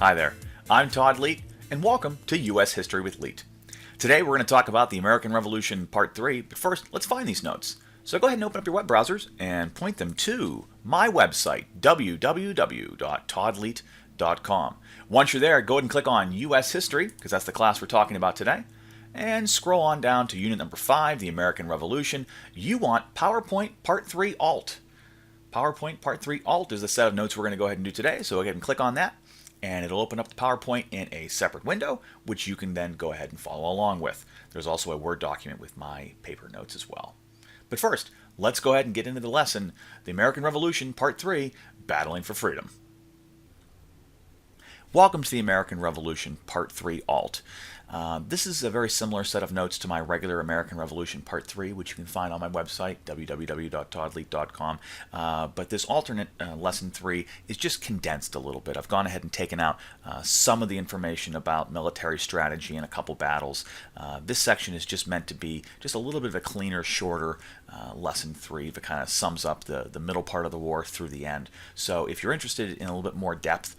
Hi there, I'm Todd Leet, and welcome to U.S. History with Leet. Today we're going to talk about the American Revolution Part 3, but first let's find these notes. So go ahead and open up your web browsers and point them to my website, www.toddleet.com. Once you're there, go ahead and click on U.S. History, because that's the class we're talking about today, and scroll on down to Unit Number 5, the American Revolution. You want PowerPoint Part 3 Alt. PowerPoint Part 3 Alt is the set of notes we're going to go ahead and do today, so go ahead and click on that, and it'll open up the PowerPoint in a separate window, which you can then go ahead and follow along with. There's also a Word document with my paper notes as well. But first, let's go ahead and get into the lesson, the American Revolution Part 3, Battling for Freedom. Welcome to the American Revolution Part 3 Alt. This is a very similar set of notes to my regular American Revolution Part 3, which you can find on my website, www.toddleet.com. But this alternate Lesson 3 is just condensed a little bit. I've gone ahead and taken out some of the information about military strategy and a couple battles. This section is just meant to be just a little bit of a cleaner, shorter Lesson 3 that kind of sums up the middle part of the war through the end. So if you're interested in a little bit more depth,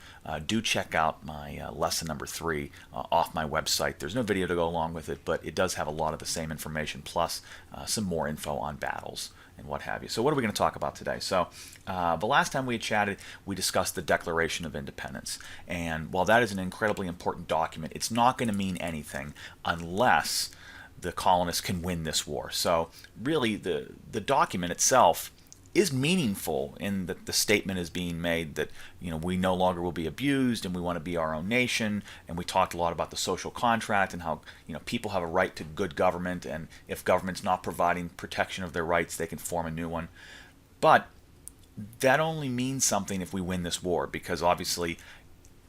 do check out my Lesson Number 3 off my website. There's no video to go along with it, but it does have a lot of the same information, plus some more info on battles and what have you. So what are we going to talk about today? So the last time we had chatted, we discussed the Declaration of Independence. And while that is an incredibly important document, it's not going to mean anything unless the colonists can win this war. So really the document itself is meaningful in that the statement is being made that, you know, we no longer will be abused and we want to be our own nation, and we talked a lot about the social contract and how, you know, people have a right to good government, and if government's not providing protection of their rights, they can form a new one. But that only means something if we win this war, because obviously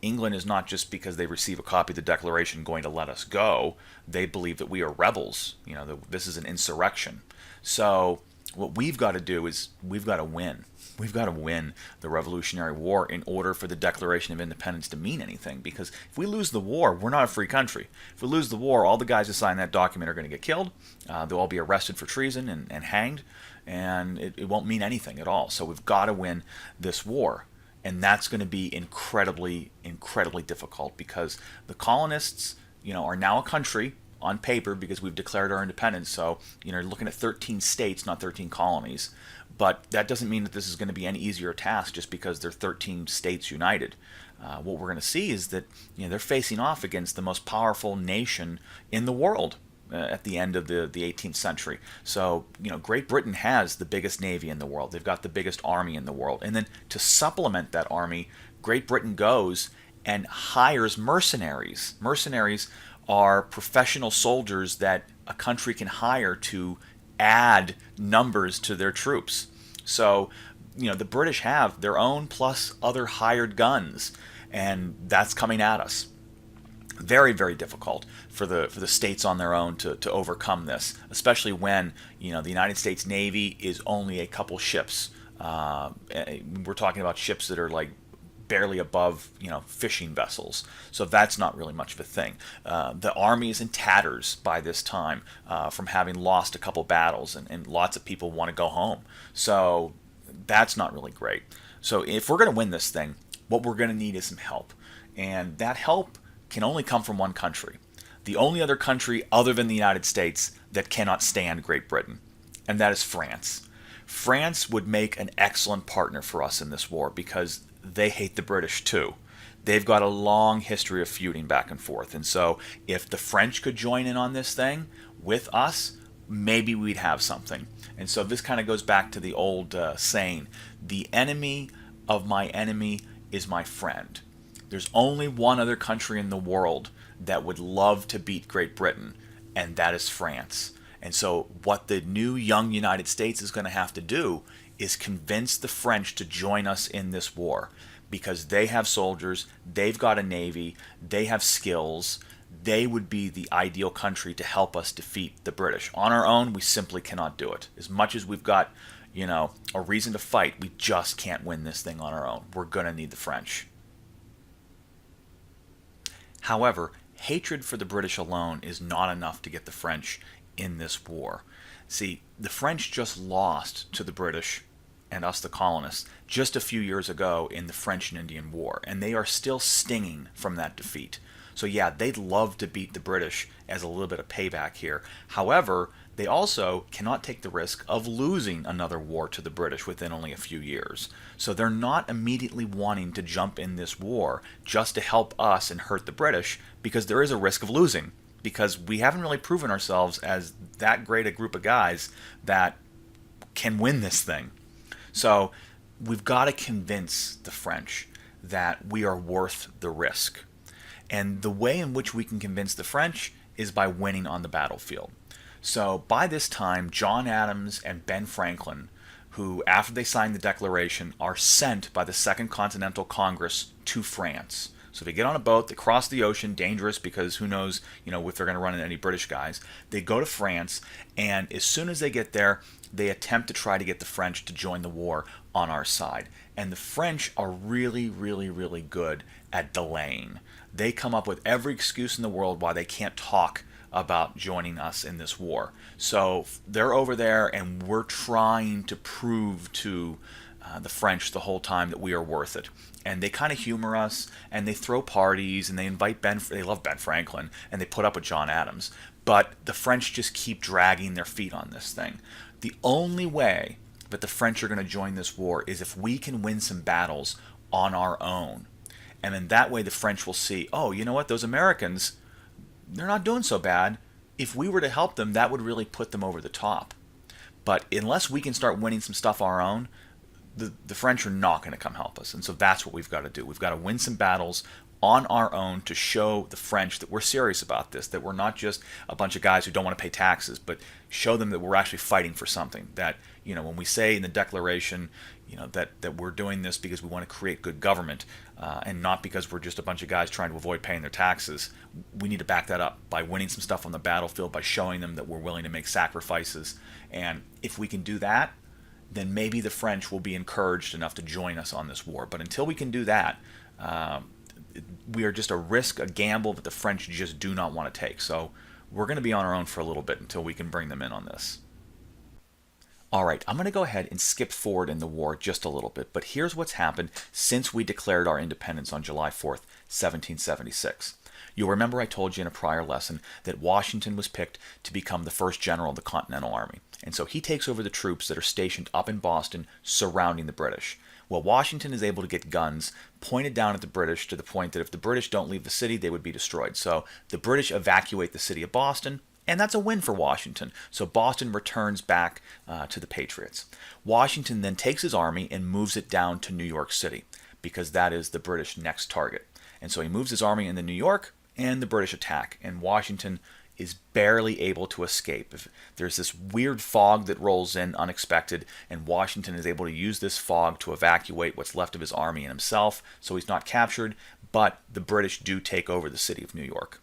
England is not just because they receive a copy of the Declaration going to let us go. They believe that we are rebels. You know, this is an insurrection. So what we've got to do is we've got to win. We've got to win the Revolutionary War in order for the Declaration of Independence to mean anything. Because if we lose the war, we're not a free country. If we lose the war, all the guys who sign that document are going to get killed. They'll all be arrested for treason and hanged. And it won't mean anything at all. So we've got to win this war. And that's going to be incredibly, incredibly difficult, because the colonists, you know, are now a country on paper because we've declared our independence. So, you know, you're looking at 13 states, not 13 colonies. But that doesn't mean that this is going to be any easier task just because they're 13 states united. What we're going to see is that, you know, they're facing off against the most powerful nation in the world at the end of the 18th century. So, you know, Great Britain has the biggest navy in the world. They've got the biggest army in the world. And then to supplement that army, Great Britain goes and hires mercenaries. Mercenaries are professional soldiers that a country can hire to add numbers to their troops. So, you know, the British have their own plus other hired guns, and that's coming at us. Very, very difficult for the states on their own to overcome this, especially when, you know, the United States Navy is only a couple ships. We're talking about ships that are like barely above, you know, fishing vessels. So that's not really much of a thing. The army is in tatters by this time from having lost a couple battles, and lots of people want to go home. So that's not really great. So if we're going to win this thing, what we're going to need is some help. And that help can only come from one country. The only other country other than the United States that cannot stand Great Britain, and that is France. France would make an excellent partner for us in this war because they hate the British too. They've got a long history of feuding back and forth. And so if the French could join in on this thing with us, maybe we'd have something. And so this kind of goes back to the old saying, the enemy of my enemy is my friend. There's only one other country in the world that would love to beat Great Britain, and that is France. And so what the new young United States is going to have to do is convince the French to join us in this war, because they have soldiers, they've got a navy, they have skills. They would be the ideal country to help us defeat the British. On our own, we simply cannot do it. As much as we've got, you know, a reason to fight, we just can't win this thing on our own. We're going to need the French. However, hatred for the British alone is not enough to get the French in this war. See, the French just lost to the British and us, the colonists, just a few years ago in the French and Indian War, and they are still stinging from that defeat. So yeah, they'd love to beat the British as a little bit of payback here. However, they also cannot take the risk of losing another war to the British within only a few years. So they're not immediately wanting to jump in this war just to help us and hurt the British, because there is a risk of losing, because we haven't really proven ourselves as that great a group of guys that can win this thing. So we've got to convince the French that we are worth the risk. And the way in which we can convince the French is by winning on the battlefield. So by this time, John Adams and Ben Franklin, who after they signed the Declaration are sent by the Second Continental Congress to France. So they get on a boat, they cross the ocean, dangerous because who knows, if they're going to run into any British guys. They go to France, and as soon as they get there, they attempt to try to get the French to join the war on our side. And the French are really, really, really good at delaying. They come up with every excuse in the world why they can't talk about joining us in this war. So they're over there, and we're trying to prove to the French the whole time that we are worth it. And they kind of humor us, and they throw parties, and they invite they love Ben Franklin, and they put up with John Adams. But the French just keep dragging their feet on this thing. The only way that the French are going to join this war is if we can win some battles on our own. And then that way the French will see, oh, you know what, those Americans, they're not doing so bad. If we were to help them, that would really put them over the top. But unless we can start winning some stuff our own, the French are not going to come help us. And so that's what we've got to do. We've got to win some battles on our own to show the French that we're serious about this, that we're not just a bunch of guys who don't want to pay taxes, but show them that we're actually fighting for something. That, when we say in the Declaration, that we're doing this because we want to create good government, and not because we're just a bunch of guys trying to avoid paying their taxes. We need to back that up by winning some stuff on the battlefield, by showing them that we're willing to make sacrifices. And if we can do that, then maybe the French will be encouraged enough to join us on this war. But until we can do that, we are just a gamble that the French just do not want to take. So we're going to be on our own for a little bit until we can bring them in on this. All right, I'm going to go ahead and skip forward in the war just a little bit, but here's what's happened since we declared our independence on July 4th, 1776. You'll remember I told you in a prior lesson that Washington was picked to become the first general of the Continental Army, and so he takes over the troops that are stationed up in Boston surrounding the British. Well, Washington is able to get guns pointed down at the British to the point that if the British don't leave the city, they would be destroyed. So the British evacuate the city of Boston, and that's a win for Washington. So Boston returns back to the Patriots. Washington then takes his army and moves it down to New York City, because that is the British next target. And so he moves his army into New York, and the British attack, and Washington is barely able to escape. There's this weird fog that rolls in unexpected, and Washington is able to use this fog to evacuate what's left of his army and himself, so he's not captured, but the British do take over the city of New York.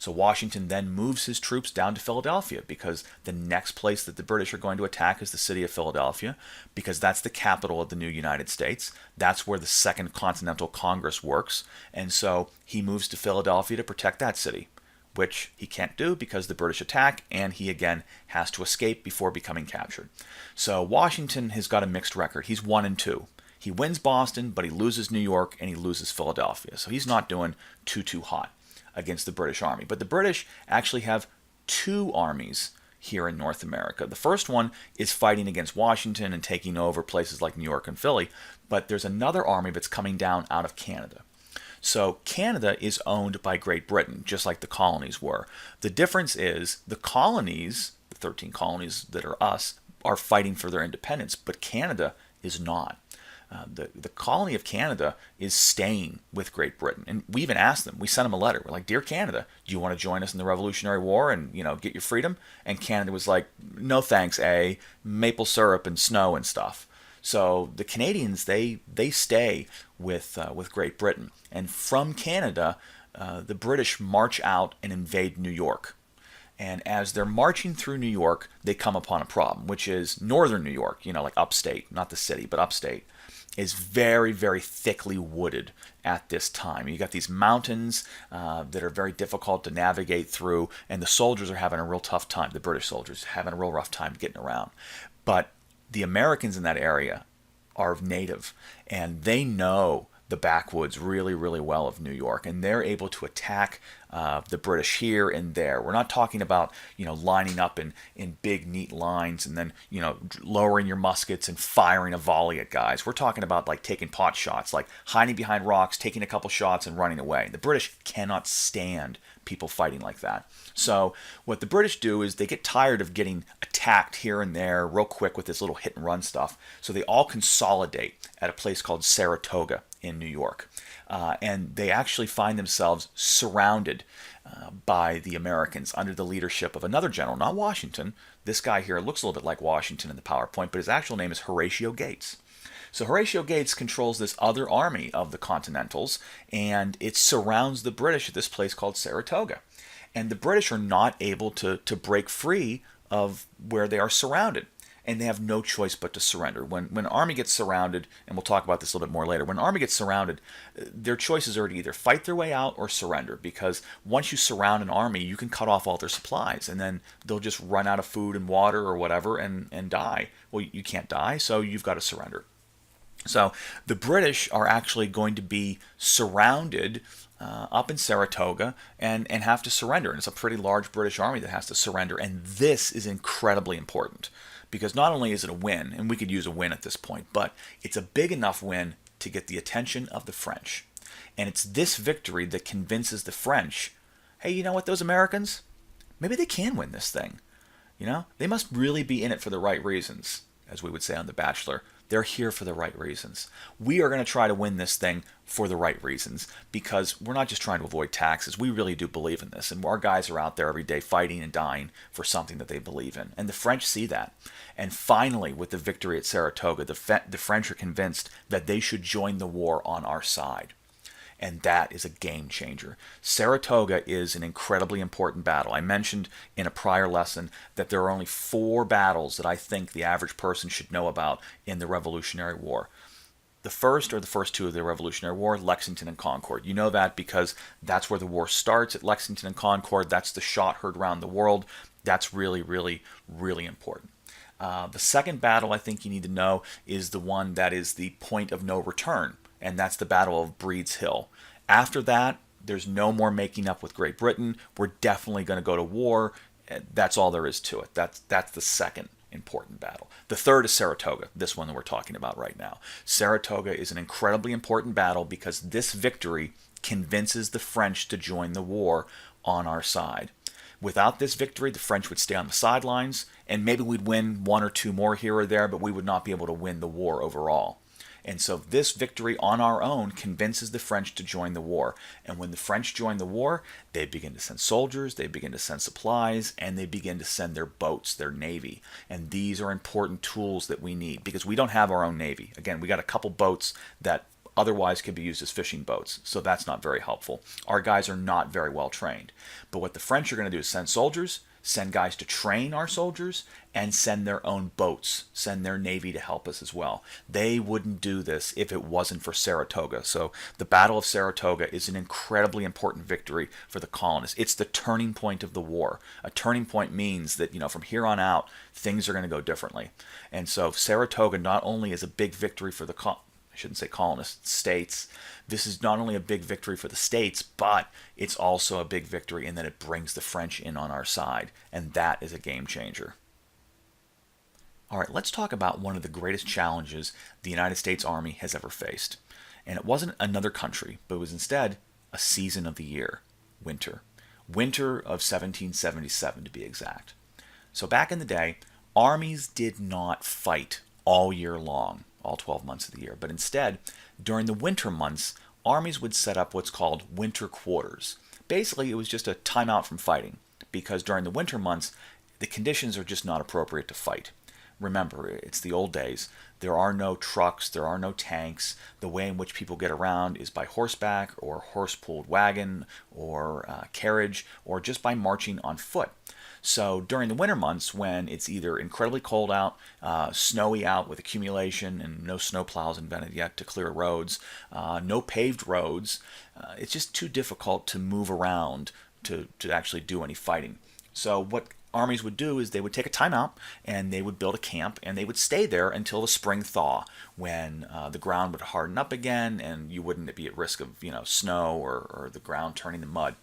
So Washington then moves his troops down to Philadelphia, because the next place that the British are going to attack is the city of Philadelphia, because that's the capital of the new United States. That's where the Second Continental Congress works, and so he moves to Philadelphia to protect that city, which he can't do because the British attack, and he again has to escape before becoming captured. So Washington has got a mixed record. He's 1-2. He wins Boston, but he loses New York, and he loses Philadelphia. So he's not doing too hot against the British Army. But the British actually have two armies here in North America. The first one is fighting against Washington and taking over places like New York and Philly, but there's another army that's coming down out of Canada. So Canada is owned by Great Britain, just like the colonies were. The difference is the colonies, the 13 colonies that are us, are fighting for their independence, but Canada is not. The colony of Canada is staying with Great Britain. And we even asked them, we sent them a letter. We're like, Dear Canada, do you want to join us in the Revolutionary War and, get your freedom? And Canada was like, no thanks, maple syrup and snow and stuff. So the Canadians, they stay with Great Britain. And from Canada, the British march out and invade New York. And as they're marching through New York, they come upon a problem, which is northern New York, like upstate, not the city, but upstate, is very, very thickly wooded at this time. You got these mountains that are very difficult to navigate through, and the soldiers are having a real tough time. The British soldiers having a real rough time getting around. But the Americans in that area are native, and they know the backwoods really, really well of New York, and they're able to attack the British here and there. We're not talking about lining up in big neat lines and then lowering your muskets and firing a volley at guys. We're talking about like taking pot shots, like hiding behind rocks, taking a couple shots and running away. The British cannot stand people fighting like that. So what the British do is they get tired of getting attacked here and there real quick with this little hit and run stuff. So they all consolidate at a place called Saratoga in New York. And they actually find themselves surrounded by the Americans under the leadership of another general, not Washington. This guy here looks a little bit like Washington in the PowerPoint, but his actual name is Horatio Gates. So Horatio Gates controls this other army of the Continentals, and it surrounds the British at this place called Saratoga. And the British are not able to break free of where they are surrounded. And they have no choice but to surrender. When an army gets surrounded, and we'll talk about this a little bit more later, when an army gets surrounded, their choices are to either fight their way out or surrender, because once you surround an army, you can cut off all their supplies, and then they'll just run out of food and water or whatever and die. Well, you can't die, so you've got to surrender. So the British are actually going to be surrounded up in Saratoga and have to surrender. And it's a pretty large British army that has to surrender. And this is incredibly important because not only is it a win, and we could use a win at this point, but it's a big enough win to get the attention of the French. And it's this victory that convinces the French, hey, you know what, those Americans, maybe they can win this thing. They must really be in it for the right reasons, as we would say on The Bachelor. They're here for the right reasons. We are going to try to win this thing for the right reasons because we're not just trying to avoid taxes. We really do believe in this. And our guys are out there every day fighting and dying for something that they believe in. And the French see that. And finally, with the victory at Saratoga, the French are convinced that they should join the war on our side. And that is a game changer. Saratoga is an incredibly important battle. I mentioned in a prior lesson that there are only 4 battles that I think the average person should know about in the Revolutionary War. The first first 2 of the Revolutionary War, Lexington and Concord. You know that because that's where the war starts, at Lexington and Concord. That's the shot heard around the world. That's really, really, really important. The second battle I think you need to know is the one that is the point of no return. And that's the Battle of Breed's Hill. After that, there's no more making up with Great Britain. We're definitely going to go to war. That's all there is to it. That's the second important battle. The third is Saratoga, this one that we're talking about right now. Saratoga is an incredibly important battle because this victory convinces the French to join the war on our side. Without this victory, the French would stay on the sidelines, and maybe we'd win 1 or 2 more here or there, but we would not be able to win the war overall. And so this victory on our own convinces the French to join the war. And when the French join the war, they begin to send soldiers, they begin to send supplies, and they begin to send their boats, their navy. And these are important tools that we need because we don't have our own navy. Again, we got a couple boats that otherwise could be used as fishing boats. So that's not very helpful. Our guys are not very well trained. But what the French are going to do is send soldiers, send guys to train our soldiers, and send their own boats, send their navy to help us as well. They wouldn't do this if it wasn't for Saratoga. So the Battle of Saratoga is an incredibly important victory for the colonists. It's the turning point of the war. A turning point means that, from here on out, things are going to go differently. And so Saratoga not only is a big victory for the colonists, states. This is not only a big victory for the states, but it's also a big victory in that it brings the French in on our side, and that is a game changer. All right, let's talk about one of the greatest challenges the United States Army has ever faced. And it wasn't another country, but it was instead a season of the year, winter. Winter of 1777 to be exact. So back in the day, armies did not fight all year long, all 12 months of the year. But instead, during the winter months, armies would set up what's called winter quarters. Basically, it was just a timeout from fighting, because during the winter months, the conditions are just not appropriate to fight. Remember, it's the old days. There are no trucks, there are no tanks. The way in which people get around is by horseback or horse-pulled wagon or carriage, or just by marching on foot. So during the winter months, when it's either incredibly cold out, snowy out with accumulation, and no snow plows invented yet to clear roads, no paved roads, it's just too difficult to move around to actually do any fighting. So what armies would do is they would take a timeout and they would build a camp and they would stay there until the spring thaw, when the ground would harden up again and you wouldn't be at risk of snow or the ground turning to mud.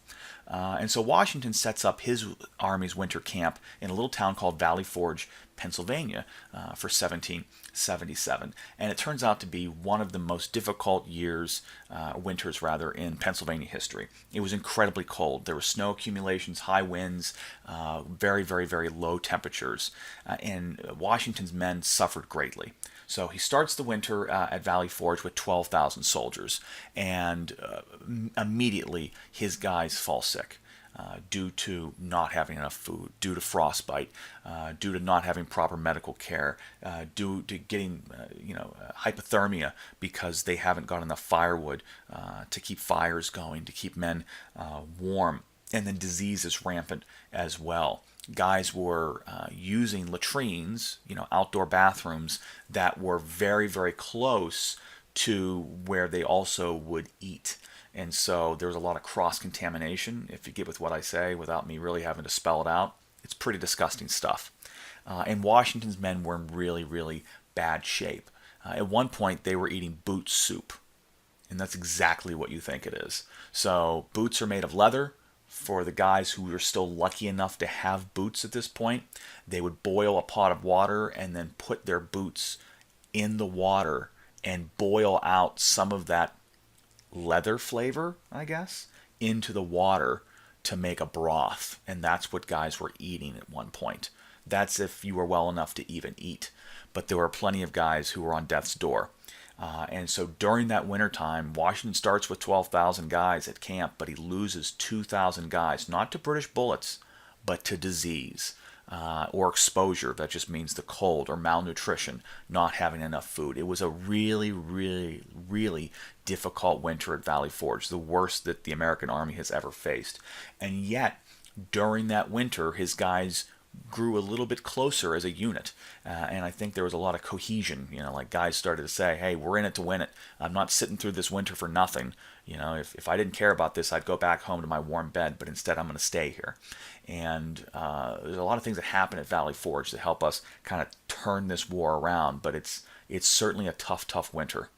And so Washington sets up his army's winter camp in a little town called Valley Forge, Pennsylvania, for 1777. And it turns out to be one of the most difficult winters rather, in Pennsylvania history. It was incredibly cold. There were snow accumulations, high winds, very, very, very low temperatures. And Washington's men suffered greatly. So he starts the winter at Valley Forge with 12,000 soldiers, and immediately his guys fall sick due to not having enough food, due to frostbite, due to not having proper medical care, due to getting hypothermia because they haven't got enough firewood to keep fires going, to keep men warm. And then disease is rampant as well. Guys were using latrines, outdoor bathrooms that were very, very close to where they also would eat. And so there was a lot of cross-contamination, if you get with what I say, without me really having to spell it out. It's pretty disgusting stuff. And Washington's men were in really, really bad shape. At one point, they were eating boot soup. And that's exactly what you think it is. So boots are made of leather. For the guys who were still lucky enough to have boots at this point, they would boil a pot of water and then put their boots in the water and boil out some of that leather flavor, I guess, into the water to make a broth. And that's what guys were eating at one point. That's if you were well enough to even eat. But there were plenty of guys who were on death's door. And so during that wintertime, Washington starts with 12,000 guys at camp, but he loses 2,000 guys, not to British bullets, but to disease or exposure. That just means the cold or malnutrition, not having enough food. It was a really, really, really difficult winter at Valley Forge, the worst that the American Army has ever faced. And yet, during that winter, his guys grew a little bit closer as a unit, and I think there was a lot of cohesion. Like guys started to say, hey, we're in it to win it. I'm not sitting through this winter for nothing. If I didn't care about this, I'd go back home to my warm bed, but instead I'm going to stay here. And there's a lot of things that happen at Valley Forge that help us kind of turn this war around, but it's certainly a tough winter.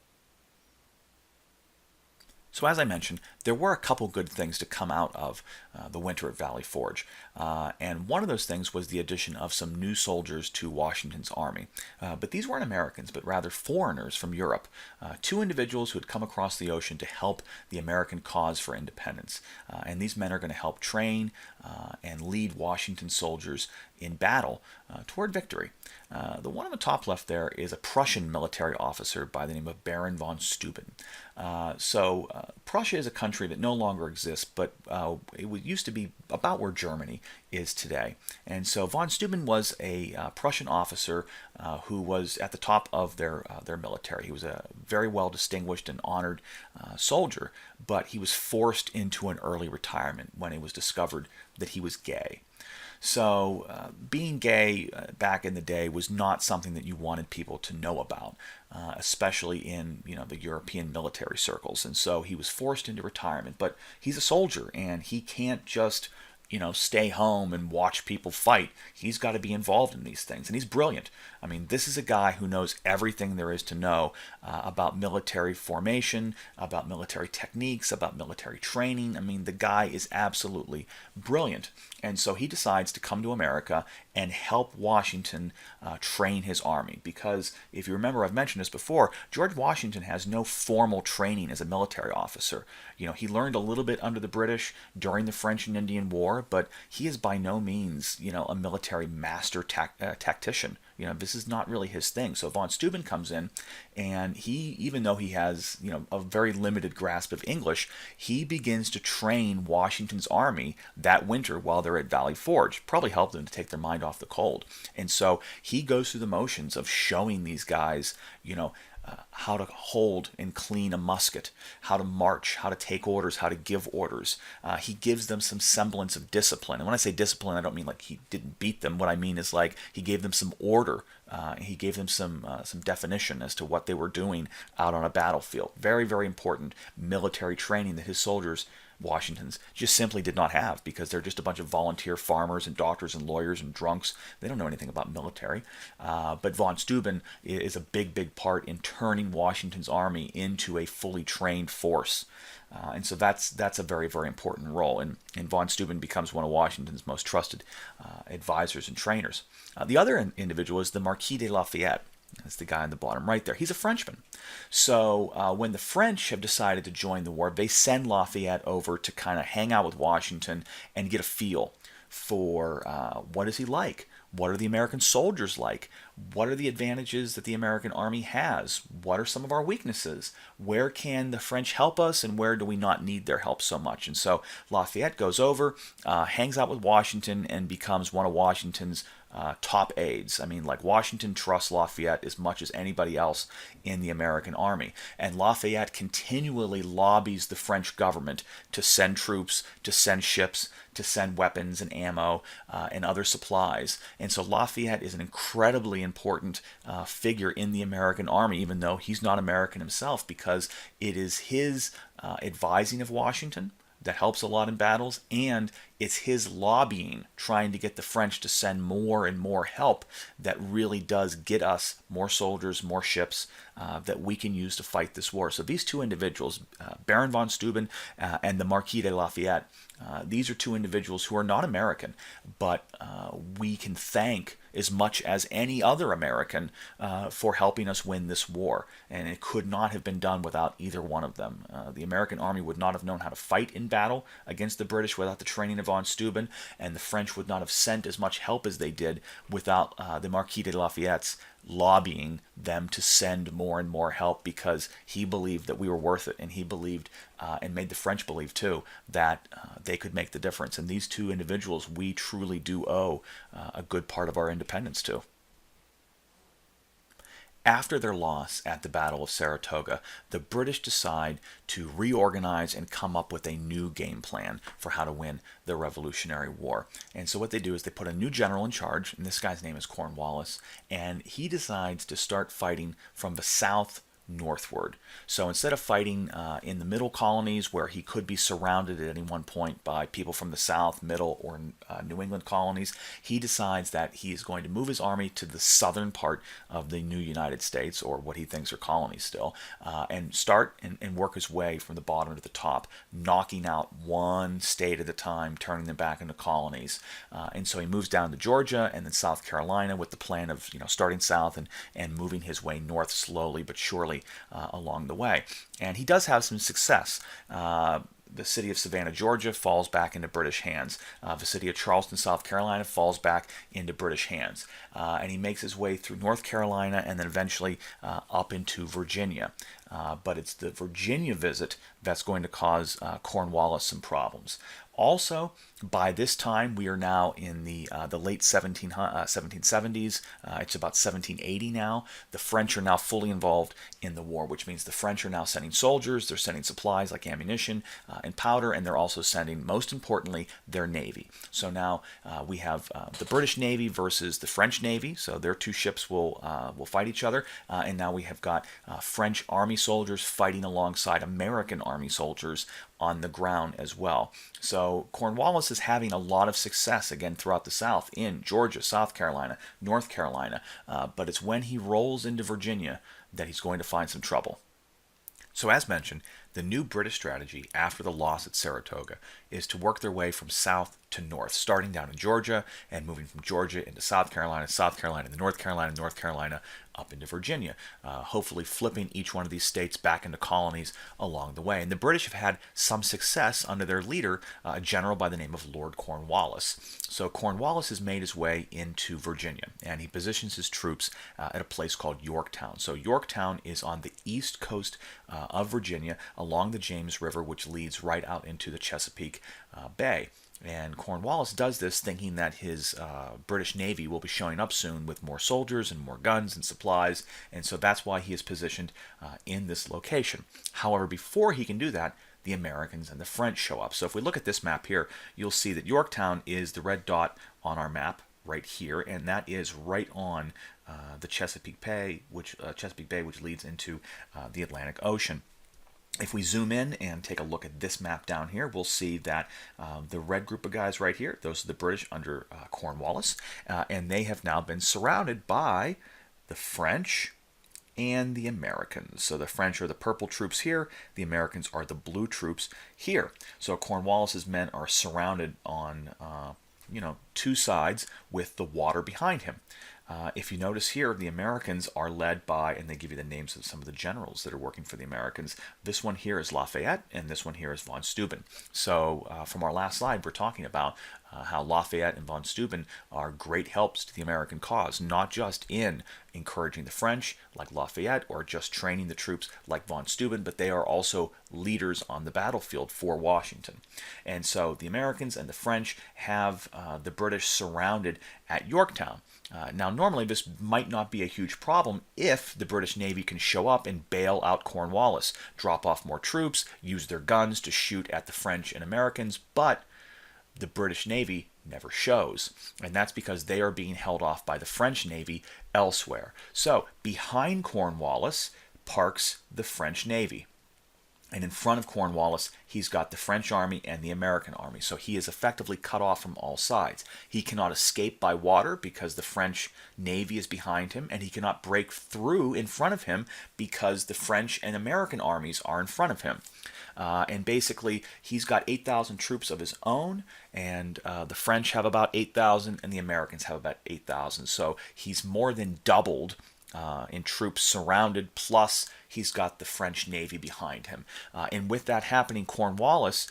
So as I mentioned, there were a couple good things to come out of the winter at Valley Forge. And one of those things was the addition of some new soldiers to Washington's army. But these weren't Americans, but rather foreigners from Europe. Two individuals who had come across the ocean to help the American cause for independence. And these men are going to help train and lead Washington soldiers in battle toward victory. The one on the top left there is a Prussian military officer by the name of Baron von Stuben. Prussia is a country that no longer exists, but it used to be about where Germany is today. And so von Steuben was a Prussian officer who was at the top of their military. He was a very well distinguished and honored soldier, but he was forced into an early retirement when it was discovered that he was gay. So being gay back in the day was not something that you wanted people to know about, especially in the European military circles. And so he was forced into retirement. But he's a soldier, and he can't just stay home and watch people fight. He's got to be involved in these things, and he's brilliant. I mean, this is a guy who knows everything there is to know about military formation, about military techniques, about military training. I mean, the guy is absolutely brilliant. And so he decides to come to America and help Washington train his army. Because if you remember, I've mentioned this before, George Washington has no formal training as a military officer. He learned a little bit under the British during the French and Indian War, but he is by no means, a military master tactician. This is not really his thing. So von Steuben comes in, and he, even though he has, a very limited grasp of English, he begins to train Washington's army that winter while they're at Valley Forge. Probably helped them to take their mind off the cold. And so he goes through the motions of showing these guys, how to hold and clean a musket, how to march, how to take orders, how to give orders. He gives them some semblance of discipline. And when I say discipline, I don't mean like he didn't beat them. What I mean is like he gave them some order He gave them some definition as to what they were doing out on a battlefield. Very, very important military training that his soldiers, Washington's, just simply did not have, because they're just a bunch of volunteer farmers and doctors and lawyers and drunks. They don't know anything about military. But von Steuben is a big, big part in turning Washington's army into a fully trained force. And so that's a very, very important role. And von Steuben becomes one of Washington's most trusted advisors and trainers. The other individual is the Marquis de Lafayette. That's the guy on the bottom right there. He's a Frenchman. So when the French have decided to join the war, they send Lafayette over to kind of hang out with Washington and get a feel for what is he like? What are the American soldiers like? What are the advantages that the American army has? What are some of our weaknesses? Where can the French help us, and where do we not need their help so much? And so Lafayette goes over, hangs out with Washington, and becomes one of Washington's top aides. I mean, like, Washington trusts Lafayette as much as anybody else in the American army. And Lafayette continually lobbies the French government to send troops, to send ships, to send weapons and ammo and other supplies. And so Lafayette is an incredibly important figure in the American army, even though he's not American himself, because it is his advising of Washington that helps a lot in battles, and it's his lobbying, trying to get the French to send more and more help, that really does get us more soldiers, more ships that we can use to fight this war. So these two individuals, Baron von Stuben and the Marquis de Lafayette, these are two individuals who are not American, but we can thank as much as any other American for helping us win this war. And it could not have been done without either one of them. The American army would not have known how to fight in battle against the British without the training of von Steuben, and the French would not have sent as much help as they did without the Marquis de Lafayette's lobbying them to send more and more help, because he believed that we were worth it, and he believed and made the French believe too that they could make the difference. And these two individuals we truly do owe a good part of our independence to. After their loss at the Battle of Saratoga, the British decide to reorganize and come up with a new game plan for how to win the Revolutionary War. And so what they do is they put a new general in charge, and this guy's name is Cornwallis, and he decides to start fighting from the south northward. So instead of fighting in the middle colonies, where he could be surrounded at any one point by people from the south, middle, or New England colonies, he decides that he is going to move his army to the southern part of the new United States, or what he thinks are colonies still, and start and work his way from the bottom to the top, knocking out one state at a time, turning them back into colonies. And so he moves down to Georgia and then South Carolina with the plan of, starting south and moving his way north slowly but surely along the way. And he does have some success. The city of Savannah, Georgia falls back into British hands. The city of Charleston, South Carolina falls back into British hands. And he makes his way through North Carolina and then eventually up into Virginia. But it's the Virginia visit that's going to cause Cornwallis some problems. Also, by this time, we are now in the late 1770s. It's about 1780 now. The French are now fully involved in the war, which means the French are now sending soldiers, they're sending supplies like ammunition and powder, and they're also sending, most importantly, their navy. So now we have the British Navy versus the French Navy. So their two ships will fight each other, and now we have got French army soldiers fighting alongside American army soldiers on the ground as well. So Cornwallis is having a lot of success again throughout the South, in Georgia, South Carolina, North Carolina, but it's when he rolls into Virginia that he's going to find some trouble. So as mentioned, the new British strategy after the loss at Saratoga is to work their way from south to north, starting down in Georgia and moving from Georgia into South Carolina into North Carolina, up into Virginia, hopefully flipping each one of these states back into colonies along the way. And the British have had some success under their leader, a general by the name of Lord Cornwallis. So Cornwallis has made his way into Virginia, and he positions his troops at a place called Yorktown. So Yorktown is on the east coast of Virginia, along the James River, which leads right out into the Chesapeake Bay. And Cornwallis does this thinking that his British Navy will be showing up soon with more soldiers and more guns and supplies, and so that's why he is positioned in this location. However, before he can do that, the Americans and the French show up. So if we look at this map here, you'll see that Yorktown is the red dot on our map right here, and that is right on the Chesapeake Bay, which leads into the Atlantic Ocean. If we zoom in and take a look at this map down here, we'll see that the red group of guys right here, those are the British under Cornwallis, and they have now been surrounded by the French and the Americans. So the French are the purple troops here, the Americans are the blue troops here. So Cornwallis's men are surrounded on two sides with the water behind him. If you notice here, the Americans are led by, and they give you the names of some of the generals that are working for the Americans. This one here is Lafayette, and this one here is von Steuben. So from our last slide, we're talking about how Lafayette and von Steuben are great helps to the American cause, not just in encouraging the French, like Lafayette, or just training the troops like von Steuben, but they are also leaders on the battlefield for Washington. And so the Americans and the French have the British surrounded at Yorktown. Now, normally this might not be a huge problem if the British Navy can show up and bail out Cornwallis, drop off more troops, use their guns to shoot at the French and Americans, but the British Navy never shows. And that's because they are being held off by the French Navy elsewhere. So, behind Cornwallis parks the French Navy. And in front of Cornwallis, he's got the French army and the American army. So he is effectively cut off from all sides. He cannot escape by water because the French Navy is behind him, and he cannot break through in front of him because the French and American armies are in front of him. And basically, he's got 8,000 troops of his own, and the French have about 8,000, and the Americans have about 8,000. So he's more than doubled in troops surrounded, plus he's got the French Navy behind him. And with that happening, Cornwallis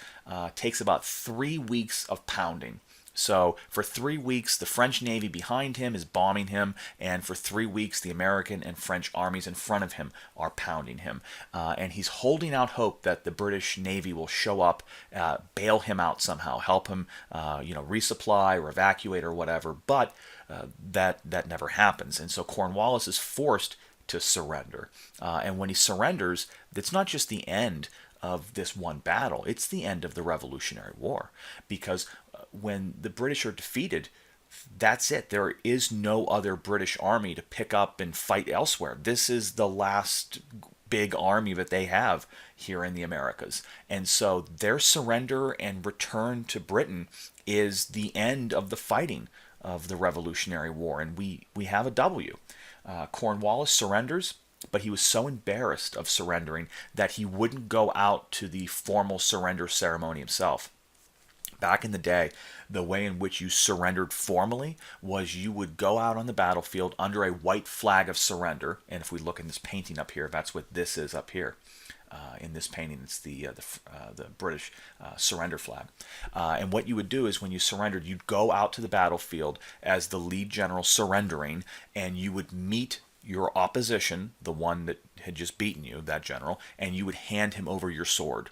takes about 3 weeks of pounding. So for 3 weeks, the French Navy behind him is bombing him, and for 3 weeks, the American and French armies in front of him are pounding him. And he's holding out hope that the British Navy will show up, bail him out somehow, help him, resupply or evacuate or whatever. But that never happens, and so Cornwallis is forced to surrender. And when he surrenders, it's not just the end of this one battle, it's the end of the Revolutionary War. Because when the British are defeated, that's it. There is no other British army to pick up and fight elsewhere. This is the last big army that they have here in the Americas. And so their surrender and return to Britain is the end of the fighting of the Revolutionary War, and we have a W. Cornwallis surrenders, but he was so embarrassed of surrendering that he wouldn't go out to the formal surrender ceremony himself. Back in the day, the way in which you surrendered formally was you would go out on the battlefield under a white flag of surrender, and if we look in this painting up here, that's what this is up here. In this painting, it's the British surrender flag. And what you would do is when you surrendered, you'd go out to the battlefield as the lead general surrendering, and you would meet your opposition, the one that had just beaten you, that general, and you would hand him over your sword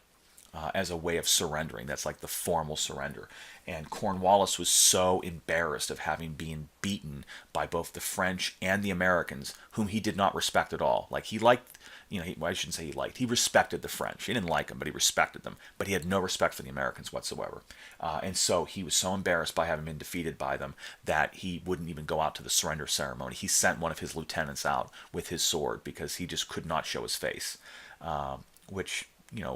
as a way of surrendering. That's like the formal surrender. And Cornwallis was so embarrassed of having been beaten by both the French and the Americans, whom he did not respect at all. Like, he liked, I shouldn't say he liked, he respected the French. He didn't like them, but he respected them. But he had no respect for the Americans whatsoever. And so he was so embarrassed by having been defeated by them that he wouldn't even go out to the surrender ceremony. He sent one of his lieutenants out with his sword because he just could not show his face, which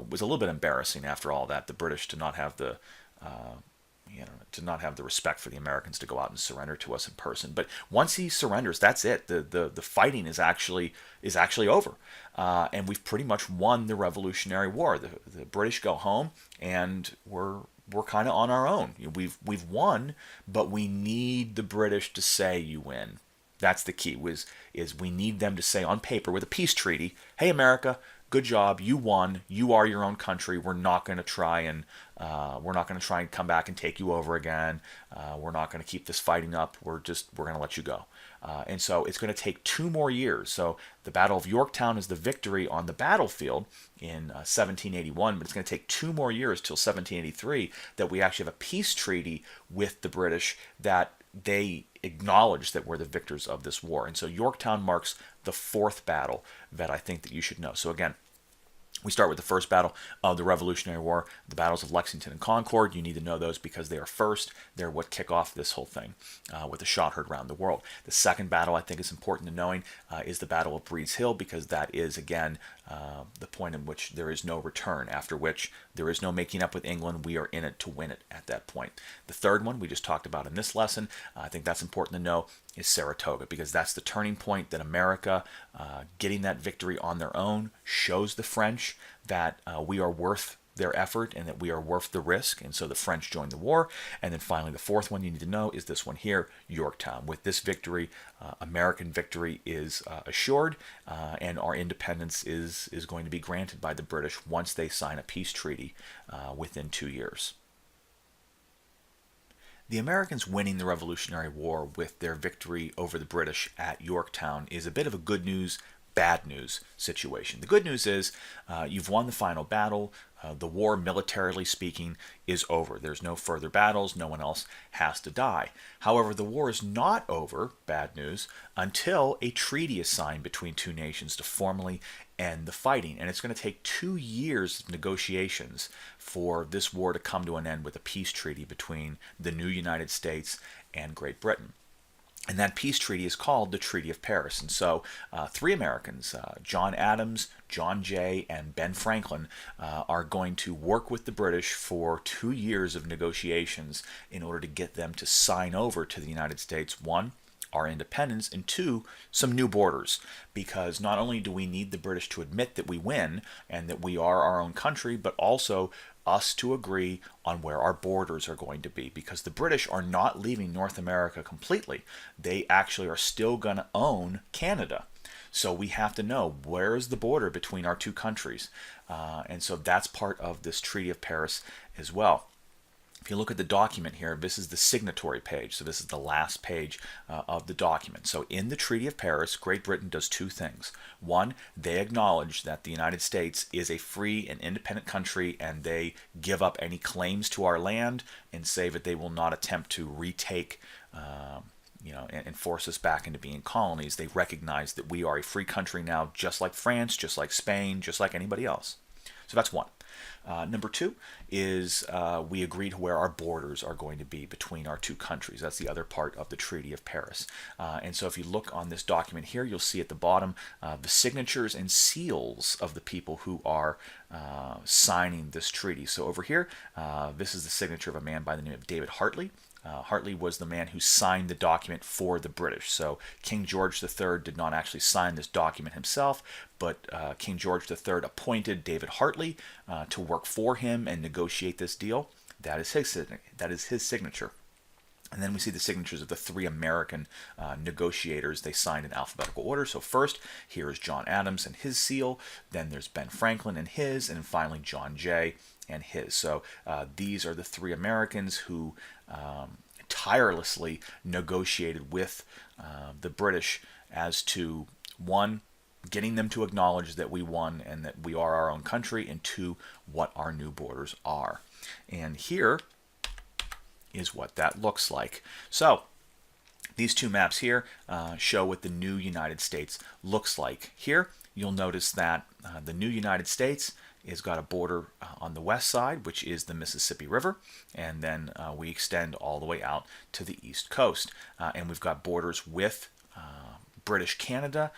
was a little bit embarrassing after all that. The British to not have the respect for the Americans to go out and surrender to us in person. But once he surrenders, that's it. The fighting is actually over, and we've pretty much won the Revolutionary War. The British go home, and we're kind of on our own. We've won, but we need the British to say you win. That's the key. Is we need them to say on paper with a peace treaty, "Hey, America, good job, you won. You are your own country. We're not going to try and come back and take you over again. We're not going to keep this fighting up. We're going to let you go." And so it's going to take 2 more years. So the Battle of Yorktown is the victory on the battlefield in 1781, but it's going to take 2 more years till 1783 that we actually have a peace treaty with the British that they acknowledge that we're the victors of this war. And so Yorktown marks the 4th battle that I think that you should know. So again, We start with the first battle of the Revolutionary War, the battles of Lexington and Concord. You need to know those because they are first. They're what kick off this whole thing with a shot heard around the world. The second battle I think is important to knowing is the Battle of Breed's Hill, because that is, again, the point in which there is no return, after which there is no making up with England. We are in it to win it at that point. The third one we just talked about in this lesson, I think that's important to know, is Saratoga, because that's the turning point that America, getting that victory on their own, shows the French that we are worth their effort and that we are worth the risk, and so the French join the war. And then finally, the fourth one you need to know is this one here, Yorktown. With this victory, American victory is assured, and our independence is going to be granted by the British once they sign a peace treaty within 2 years. The Americans winning the Revolutionary War with their victory over the British at Yorktown is a bit of a good news, bad news situation. The good news is you've won the final battle. The war, militarily speaking, is over. There's no further battles. No one else has to die. However, the war is not over, bad news, until a treaty is signed between two nations to formally end the fighting. And it's going to take 2 years of negotiations for this war to come to an end with a peace treaty between the new United States and Great Britain. And that peace treaty is called the Treaty of Paris. And so 3 Americans, John Adams, John Jay, and Ben Franklin, are going to work with the British for 2 years of negotiations in order to get them to sign over to the United States, one, our independence, and two, some new borders. Because not only do we need the British to admit that we win and that we are our own country, but also us to agree on where our borders are going to be, because the British are not leaving North America completely. They actually are still going to own Canada. So we have to know, where is the border between our two countries? And so that's part of this Treaty of Paris as well. If you look at the document here, this is the signatory page. So this is the last page of the document. So in the Treaty of Paris, Great Britain does 2 things. One, they acknowledge that the United States is a free and independent country, and they give up any claims to our land and say that they will not attempt to retake and force us back into being colonies. They recognize that we are a free country now, just like France, just like Spain, just like anybody else. So that's one. Number 2 is we agree to where our borders are going to be between our two countries. That's the other part of the Treaty of Paris. And so if you look on this document here, you'll see at the bottom the signatures and seals of the people who are signing this treaty. So over here, this is the signature of a man by the name of David Hartley. Hartley was the man who signed the document for the British. So King George III did not actually sign this document himself, but King George III appointed David Hartley to work for him and negotiate this deal. That is his signature. And then we see the signatures of the 3 American negotiators. They signed in alphabetical order. So first, here is John Adams and his seal. Then there's Ben Franklin and his. And finally, John Jay and his. So these are the 3 Americans who tirelessly negotiated with the British as to, 1, getting them to acknowledge that we won and that we are our own country, and 2, what our new borders are. And here is what that looks like. So these 2 maps here show what the new United States looks like. Here you'll notice that the new United States has got a border on the west side, which is the Mississippi River, and then we extend all the way out to the east coast. And we've got borders with British Canada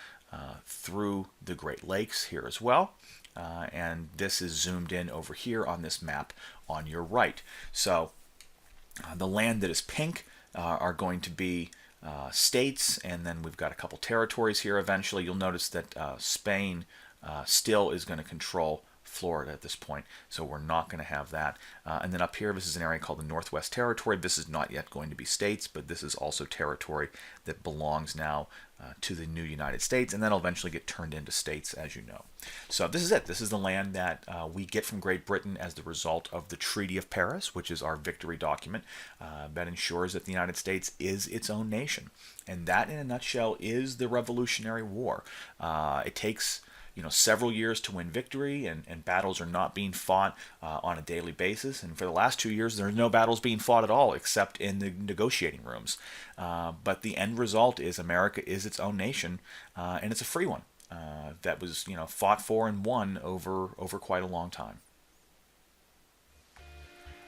through the Great Lakes here as well. And this is zoomed in over here on this map on your right. So the land that is pink are going to be states, and then we've got a couple territories here eventually. You'll notice that Spain still is going to control Florida at this point, so we're not going to have that. And then up here, this is an area called the Northwest Territory. This is not yet going to be states, but this is also territory that belongs now to the new United States, and that'll eventually get turned into states, as you know. So this is it. This is the land that we get from Great Britain as the result of the Treaty of Paris, which is our victory document that ensures that the United States is its own nation. And that, in a nutshell, is the Revolutionary War. It takes several years to win victory, and battles are not being fought on a daily basis. And for the last 2 years, there are no battles being fought at all, except in the negotiating rooms. But the end result is America is its own nation, and it's a free one. that was, fought for and won over quite a long time.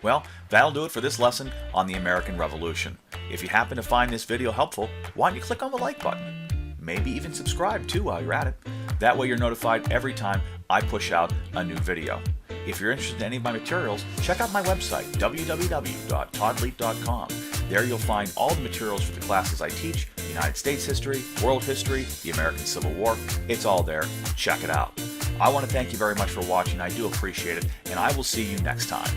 Well, that'll do it for this lesson on the American Revolution. If you happen to find this video helpful, why don't you click on the like button? Maybe even subscribe too while you're at it. That way you're notified every time I push out a new video. If you're interested in any of my materials, check out my website, www.toddleet.com. There you'll find all the materials for the classes I teach, United States history, world history, the American Civil War. It's all there. Check it out. I want to thank you very much for watching. I do appreciate it, and I will see you next time.